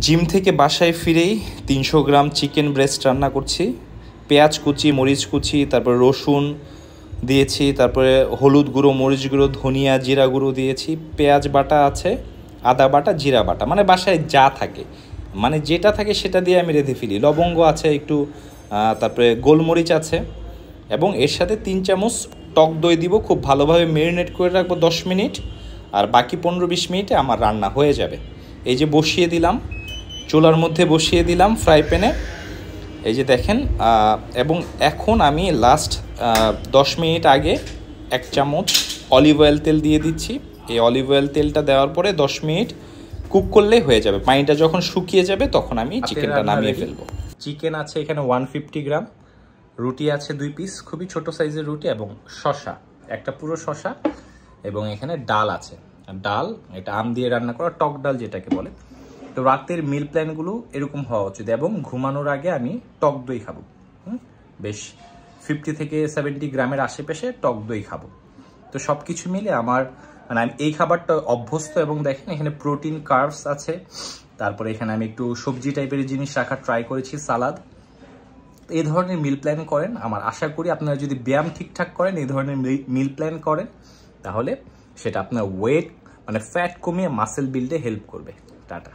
Gym থেকে বাসায় ফিরেই 300 গ্রাম চিকেন ব্রেস্ট রান্না করছি। পেঁয়াজ কুচি, মরিচ কুচি, তারপরে রসুন দিয়েছি, তারপরে হলুদ গুঁড়ো, মরিচ গুঁড়ো, ধনিয়া, জিরা গুঁড়ো দিয়েছি, পেঁয়াজ বাটা আছে, আদা বাটা, জিরা বাটা, মানে বাসায় যা থাকে, মানে যেটা থাকে সেটা দিয়ে আমি রেঁধে ফেলি। লবঙ্গ আছে একটু, তারপরে গোলমরিচ আছে, এবং এর সাথে 3 চামচ টক দই দিব। খুব ভালোভাবে ম্যারিনেট করে রাখবো 10 মিনিট, আর বাকি 15-20 মিনিটে আমার রান্না হয়ে যাবে। এই যে বসিয়ে দিলাম, চুলার মধ্যে বসিয়ে দিলাম ফ্রাই প্যানে, এই যে দেখেন। এবং এখন আমি লাস্ট 10 মিনিট আগে 1 চামচ অলিভ অয়েল তেল দিয়ে দিচ্ছি। এই অলিভ অয়েল তেলটা দেওয়ার পরে 10 মিনিট কুক করলেই হয়ে যাবে। পানিটা যখন শুকিয়ে যাবে তখন আমি চিকেনটা নামিয়ে ফেলবো। চিকেন আছে এখানে 150 গ্রাম, রুটি আছে 2 পিস, খুবই ছোট সাইজের রুটি, এবং শসা, একটা পুরো শসা, এবং এখানে ডাল আছে। ডাল, এটা আম দিয়ে রান্না করা টক ডাল যেটাকে বলে। তো রাতের মিল প্ল্যানগুলো এরকম হওয়া উচিত, এবং ঘুমানোর আগে আমি টক দই খাবো। বেশ 50 থেকে 70 গ্রামের আশেপাশে টক দই খাবো। তো সব কিছু মিলে আমার, মানে আমি এই খাবারটা অভ্যস্ত। এবং দেখেন এখানে প্রোটিন, কার্বস আছে, তারপরে এখানে আমি একটু সবজি টাইপের জিনিস রাখার ট্রাই করেছি, সালাদ। এই ধরনের মিল প্ল্যান করেন, আমার আশা করি আপনারা যদি ব্যায়াম ঠিকঠাক করেন, এই ধরনের মিল প্ল্যান করেন, তাহলে সেটা আপনার ওয়েট, মানে ফ্যাট কমিয়ে মাসেল বিল্ডে হেল্প করবে। টাটা।